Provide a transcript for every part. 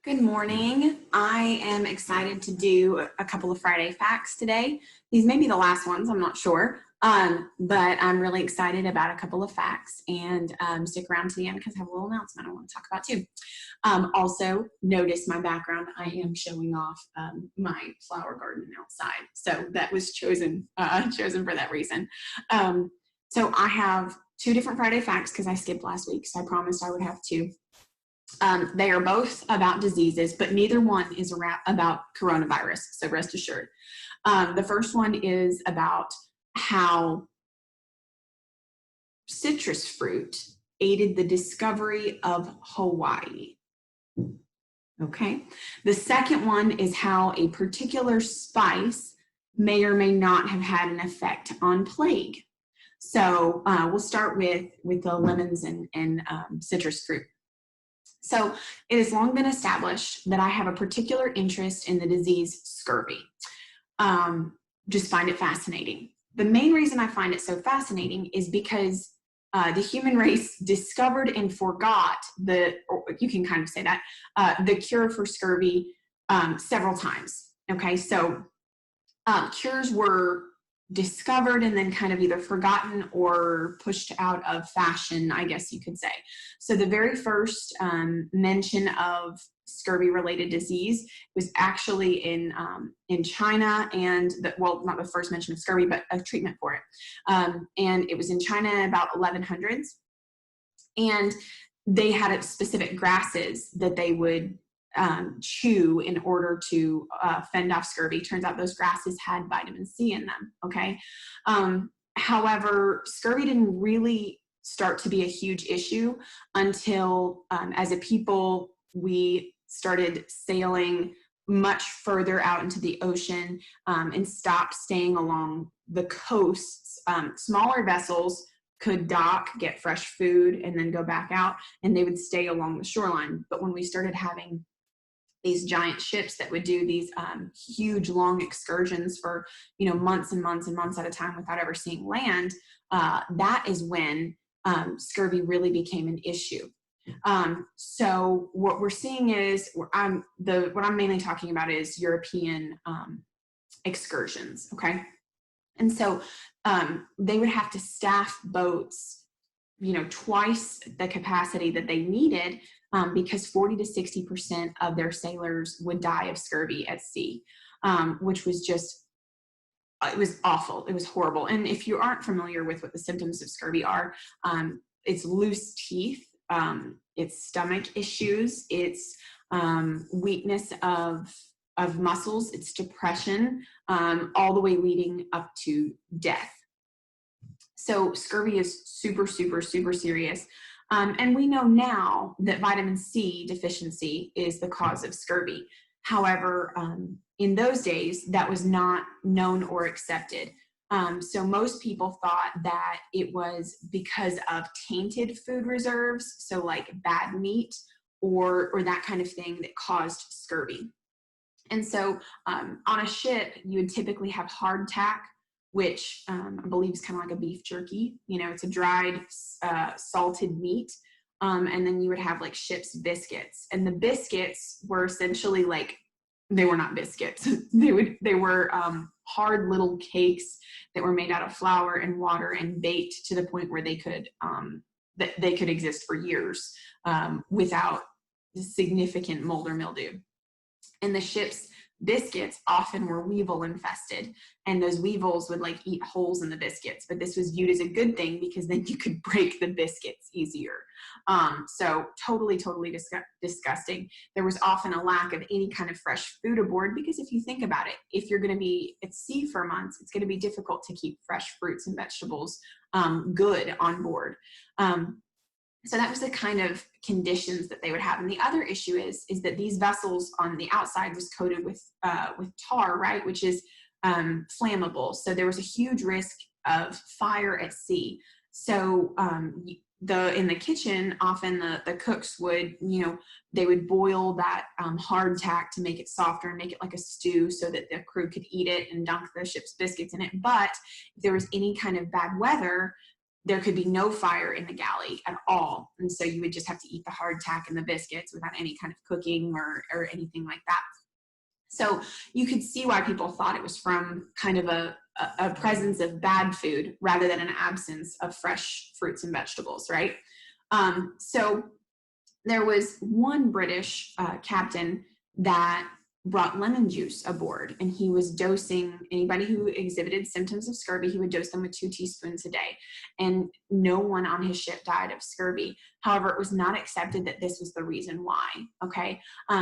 Good morning. I am excited to do a couple of Friday facts today. These may be the last ones, I'm not sure, but I'm really excited about a couple of facts, and stick around to the end because I have a little announcement I want to talk about too. Also, notice my background. I am showing off my flower garden outside, so that was chosen for that reason. So I have two different Friday facts because I skipped last week, so I promised I would have two. They are both about diseases, but neither one is about coronavirus, so rest assured. The first one is about how citrus fruit aided the discovery of Hawaii. Okay. The second one is how a particular spice may or may not have had an effect on plague. So we'll start with the lemons and citrus fruit. So it has long been established that I have a particular interest in the disease scurvy. Just find it fascinating. The main reason I find it so fascinating is because the human race discovered and forgot you can kind of say that, the cure for scurvy several times. Okay, so cures were discovered and then kind of either forgotten or pushed out of fashion, I guess you could say. So the very first mention of scurvy-related disease was actually in China, and not the first mention of scurvy, but a treatment for it. And it was in China about 1100s, and they had specific grasses that they would chew in order to fend off scurvy. Turns out those grasses had vitamin C in them, okay? However, scurvy didn't really start to be a huge issue until, as a people, we started sailing much further out into the ocean and stopped staying along the coasts. Smaller vessels could dock, get fresh food, and then go back out, and they would stay along the shoreline. But when we started having these giant ships that would do these huge long excursions for months and months and months at a time without ever seeing land, that is when scurvy really became an issue. So what we're seeing is what I'm mainly talking about is European excursions. Okay, and so they would have to staff boats twice the capacity that they needed, because 40 to 60% of their sailors would die of scurvy at sea, which was it was awful. It was horrible. And if you aren't familiar with what the symptoms of scurvy are, it's loose teeth, it's stomach issues, it's weakness of muscles, it's depression, all the way leading up to death. So scurvy is super, super, super serious. And we know now that vitamin C deficiency is the cause of scurvy. However, in those days, that was not known or accepted. So most people thought that it was because of tainted food reserves, so like bad meat or that kind of thing that caused scurvy. And so on a ship, you would typically have hardtack, which I believe is kind of like a beef jerky. It's a dried, salted meat. And then you would have like ship's biscuits. And the biscuits were essentially they were not biscuits. They were hard little cakes that were made out of flour and water and baked to the point where they could exist for years without significant mold or mildew. And the ship's biscuits often were weevil infested, and those weevils would eat holes in the biscuits, but this was viewed as a good thing because then you could break the biscuits easier. So totally disgusting. There was often a lack of any kind of fresh food aboard, because if you think about it, if you're going to be at sea for months, it's going to be difficult to keep fresh fruits and vegetables good on board. So that was the kind of conditions that they would have. And the other issue is that these vessels on the outside was coated with tar, right, which is flammable. So there was a huge risk of fire at sea. So in the kitchen, often the cooks would, they would boil that hardtack to make it softer and make it like a stew so that the crew could eat it and dunk the ship's biscuits in it. But if there was any kind of bad weather, there could be no fire in the galley at all. And so you would just have to eat the hardtack and the biscuits without any kind of cooking or anything like that. So you could see why people thought it was from kind of a presence of bad food rather than an absence of fresh fruits and vegetables, right? So there was one British captain that brought lemon juice aboard, and he was dosing anybody who exhibited symptoms of scurvy. He would dose them with 2 teaspoons a day, and no one on his ship died of scurvy. However, it was not accepted that this was the reason why. Okay,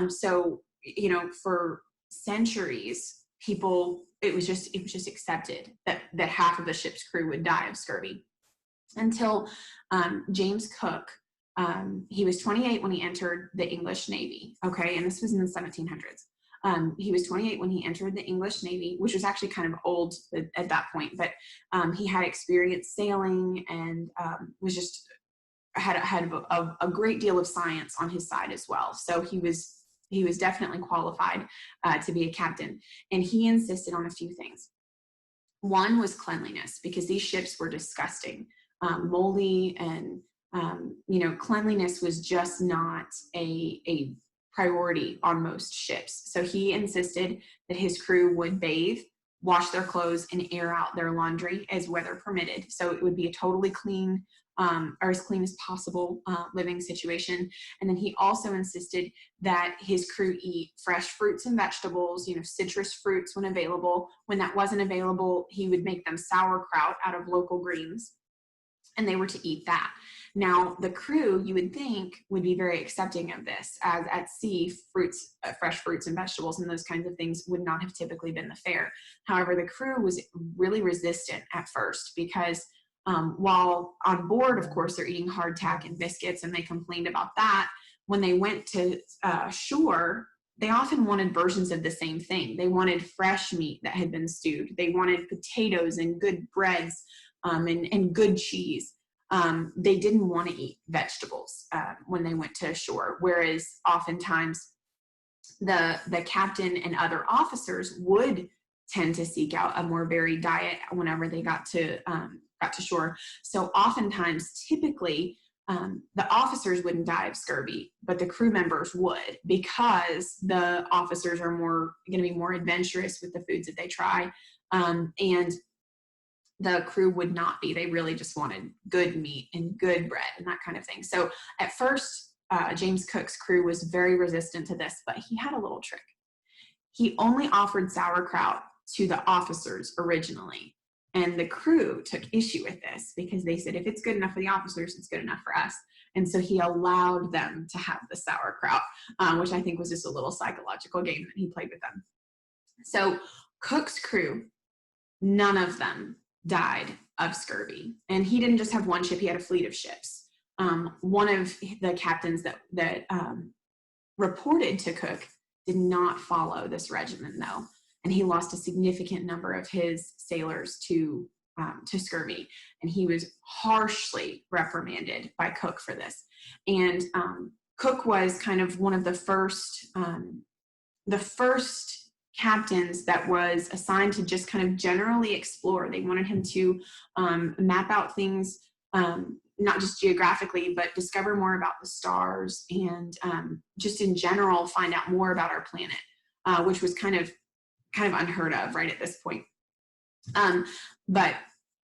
so you know, for centuries, it was just accepted that half of the ship's crew would die of scurvy until James Cook. He was 28 when he entered the English Navy. Okay, and this was in the 1700s. He was 28 when he entered the English Navy, which was actually kind of old at that point, but he had experience sailing and was just had a great deal of science on his side as well. So he was definitely qualified to be a captain, and he insisted on a few things. One was cleanliness, because these ships were disgusting, moldy, and you know, cleanliness was just not a priority on most ships. So he insisted that his crew would bathe, wash their clothes, and air out their laundry as weather permitted. So it would be a totally clean, or as clean as possible living situation. And then he also insisted that his crew eat fresh fruits and vegetables, you know, citrus fruits when available. When that wasn't available, he would make them sauerkraut out of local greens, and they were to eat that. Now, the crew, you would think, would be very accepting of this, as at sea, fresh fruits and vegetables and those kinds of things would not have typically been the fare. However, the crew was really resistant at first, because while on board, of course, they're eating hardtack and biscuits, and they complained about that. When they went to shore, they often wanted versions of the same thing. They wanted fresh meat that had been stewed. They wanted potatoes and good breads and good cheese. They didn't want to eat vegetables when they went to shore, whereas oftentimes the captain and other officers would tend to seek out a more varied diet whenever they got to shore. So oftentimes, typically, the officers wouldn't die of scurvy, but the crew members would, because the officers are going to be more adventurous with the foods that they try, and the crew would not be. They really just wanted good meat and good bread and that kind of thing. So at first, James Cook's crew was very resistant to this, but he had a little trick. He only offered sauerkraut to the officers originally, and the crew took issue with this because they said, if it's good enough for the officers, it's good enough for us. And so he allowed them to have the sauerkraut, which I think was just a little psychological game that he played with them. So Cook's crew, none of them died of scurvy. And he didn't just have one ship, he had a fleet of ships. One of the captains that reported to Cook did not follow this regimen, though, and he lost a significant number of his sailors to scurvy, and he was harshly reprimanded by Cook for this. And Cook was kind of one of the first captains that was assigned to just kind of generally explore. They wanted him to map out things, not just geographically, but discover more about the stars, and just in general find out more about our planet, which was kind of unheard of right at this point. But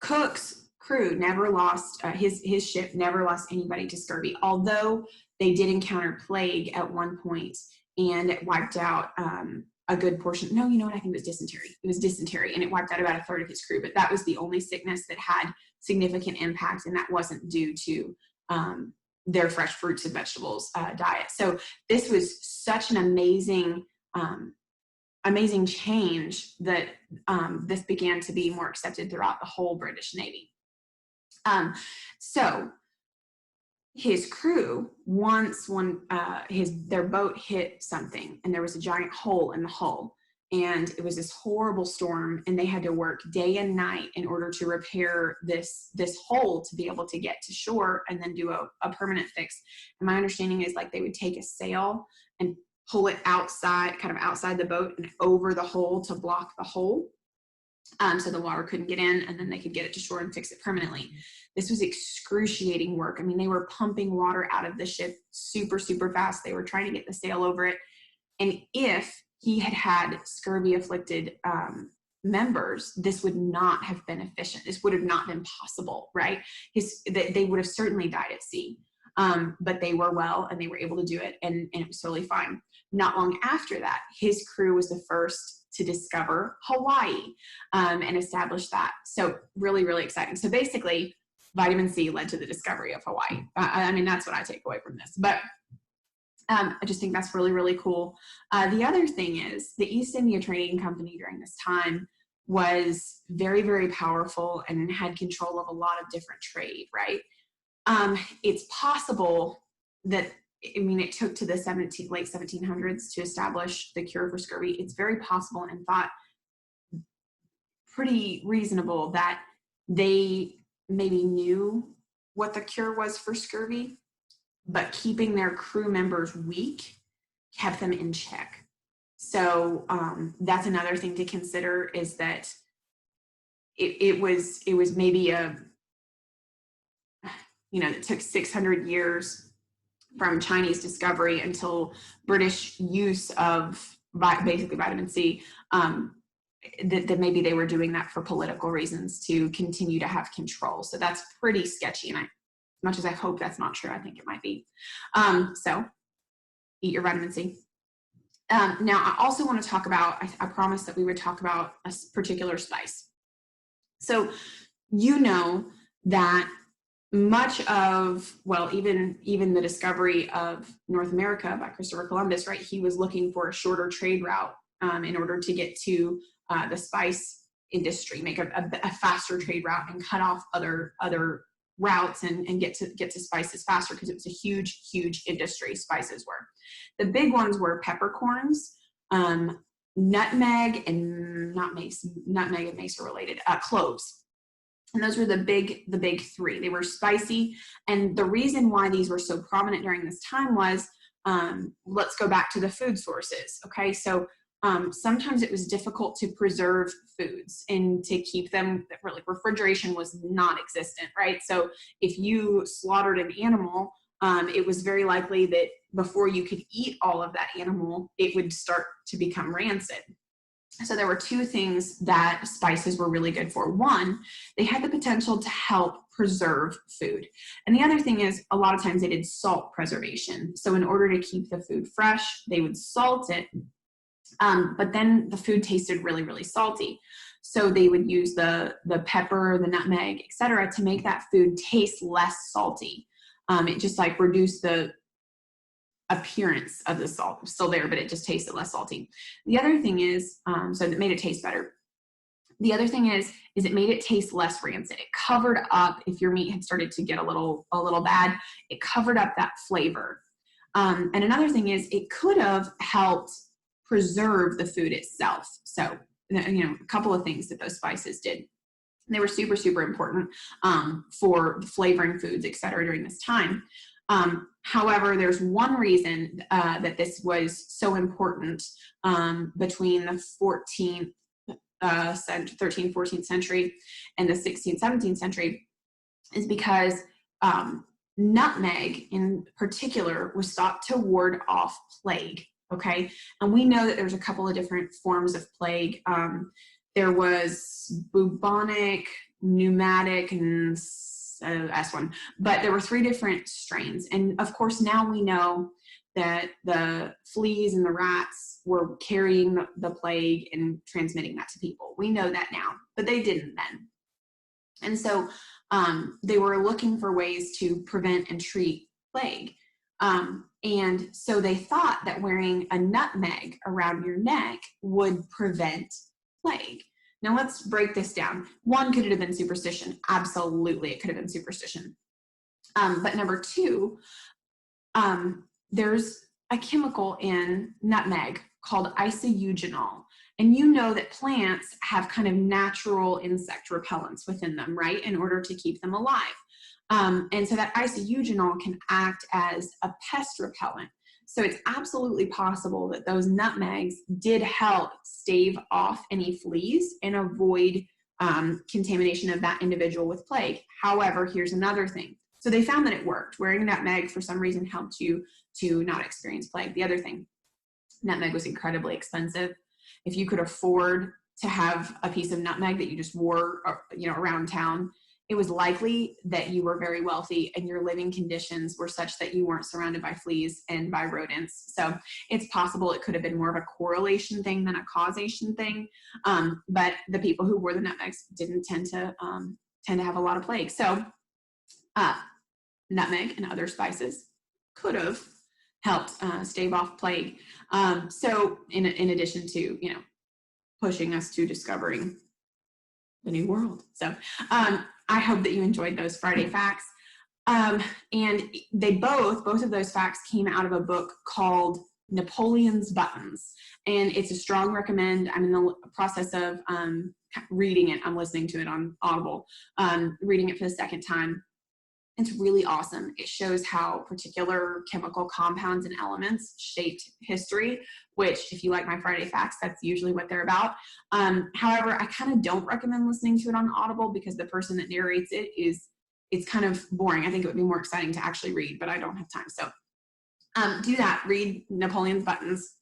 Cook's crew never lost, his ship never lost anybody to scurvy, although they did encounter plague at one point, and it wiped out a good portion. No, you know what? I think it was dysentery. It was dysentery, and it wiped out about a third of his crew. But that was the only sickness that had significant impact, and that wasn't due to their fresh fruits and vegetables diet. So this was such an amazing change that this began to be more accepted throughout the whole British Navy. So his crew, once their boat hit something, and there was a giant hole in the hull, and it was this horrible storm, and they had to work day and night in order to repair this hole to be able to get to shore and then do a permanent fix. And my understanding is, like, they would take a sail and pull it outside, kind of outside the boat and over the hole to block the hole. So the water couldn't get in, and then they could get it to shore and fix it permanently. This was excruciating work. I mean, they were pumping water out of the ship super, super fast. They were trying to get the sail over it. And if he had had scurvy afflicted members, this would not have been efficient. This would have not been possible, right? They would have certainly died at sea. But they were well, and they were able to do it, and it was totally fine. Not long after that, his crew was the first to discover Hawaii and establish that. So really, really exciting. So basically, vitamin C led to the discovery of Hawaii. I mean, that's what I take away from this. But I just think that's really, really cool. The other thing is the East India Trading Company during this time was very, very powerful and had control of a lot of different trade, right? It's possible that, I mean, it took to the late 1700s to establish the cure for scurvy. It's very possible and thought pretty reasonable that they maybe knew what the cure was for scurvy, but keeping their crew members weak kept them in check. So that's another thing to consider, is that it was maybe it took 600 years from Chinese discovery until British use of basically vitamin C, that maybe they were doing that for political reasons to continue to have control. So that's pretty sketchy. And as much as I hope that's not true, I think it might be. So eat your vitamin C. Now, I also want to talk about, I promised that we would talk about a particular spice. So you know that much of, well, even the discovery of North America by Christopher Columbus, right? He was looking for a shorter trade route in order to get to the spice industry, make a faster trade route and cut off other routes and get to spices faster, because it was a huge, huge industry. Spices were. The big ones were peppercorns, nutmeg, and nutmeg and mace are related, cloves. And those were the big three. They were spicy. And the reason why these were so prominent during this time was, let's go back to the food sources. Okay, so sometimes it was difficult to preserve foods and to keep them, like refrigeration was non-existent, right? So if you slaughtered an animal, it was very likely that before you could eat all of that animal, it would start to become rancid. So there were two things that spices were really good for. One, they had the potential to help preserve food. And the other thing is, a lot of times they did salt preservation. So in order to keep the food fresh, they would salt it, but then the food tasted really, really salty. So they would use the pepper, the nutmeg, etc., to make that food taste less salty. It just like reduced the appearance of the salt. Still there, but it just tasted less salty. The other thing is, so it made it taste better. The other thing is it made it taste less rancid. It covered up, if your meat had started to get a little bad, it covered up that flavor. And another thing is, it could have helped preserve the food itself. So, a couple of things that those spices did. They were super, super important for flavoring foods, et cetera, during this time. However, there's one reason that this was so important between the 13th, 14th century and the 16th, 17th century, is because nutmeg in particular was thought to ward off plague, okay? And we know that there's a couple of different forms of plague. There was bubonic, pneumatic, and S1, but there were 3 different strains. And of course, now we know that the fleas and the rats were carrying the plague and transmitting that to people. We know that now, but they didn't then. And so they were looking for ways to prevent and treat plague. And so they thought that wearing a nutmeg around your neck would prevent plague. Now let's break this down. One, could it have been superstition? Absolutely, it could have been superstition. But number 2, there's a chemical in nutmeg called isoeugenol. And you know that plants have kind of natural insect repellents within them, right, in order to keep them alive. And so that isoeugenol can act as a pest repellent. So it's absolutely possible that those nutmegs did help stave off any fleas and avoid contamination of that individual with plague. However, here's another thing. So they found that it worked. Wearing nutmeg for some reason helped you to not experience plague. The other thing, nutmeg was incredibly expensive. If you could afford to have a piece of nutmeg that you just wore, around town, it was likely that you were very wealthy and your living conditions were such that you weren't surrounded by fleas and by rodents. So it's possible it could have been more of a correlation thing than a causation thing. But the people who wore the nutmegs didn't tend to have a lot of plague. So nutmeg and other spices could have helped stave off plague. So in addition to, pushing us to discovering the new world. So I hope that you enjoyed those Friday facts. And they both of those facts came out of a book called Napoleon's Buttons. And it's a strong recommend. I'm in the process of reading it. I'm listening to it on Audible, reading it for the second time. It's really awesome. It shows how particular chemical compounds and elements shaped history, which if you like my Friday facts, that's usually what they're about. However, I kind of don't recommend listening to it on Audible because the person that narrates it's kind of boring. I think it would be more exciting to actually read, but I don't have time. So do that. Read Napoleon's Buttons.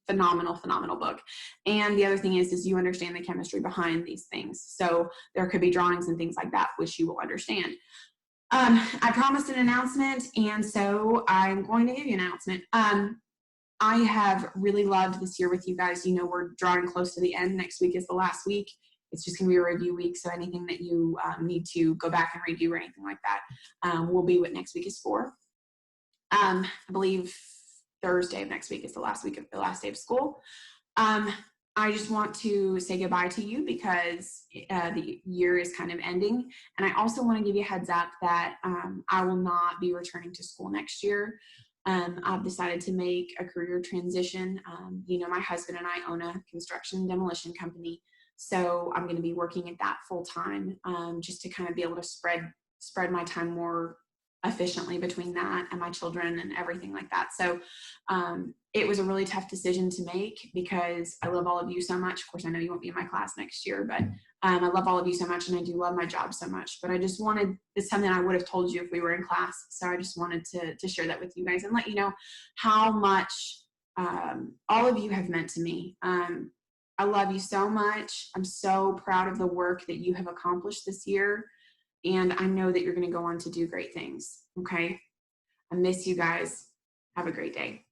Phenomenal book. And the other thing is you understand the chemistry behind these things. So there could be drawings and things like that, which you will understand. I promised an announcement, and so I'm going to give you an announcement. I have really loved this year with you guys. We're drawing close to the end. Next week is the last week. It's just going to be a review week, so anything that you need to go back and redo or anything like that will be what next week is for. I believe Thursday of next week is the last day of school. I just want to say goodbye to you because the year is kind of ending. And I also want to give you a heads up that I will not be returning to school next year. I've decided to make a career transition. My husband and I own a construction and demolition company. So I'm going to be working at that full time just to kind of be able to spread my time more efficiently between that and my children and everything like that. So it was a really tough decision to make because I love all of you so much. Of course, I know you won't be in my class next year, but I love all of you so much and I do love my job so much. But I just wanted, it's something I would have told you if we were in class. So I just wanted to share that with you guys and let you know how much all of you have meant to me. I love you so much. I'm so proud of the work that you have accomplished this year. And I know that you're going to go on to do great things. Okay. I miss you guys. Have a great day.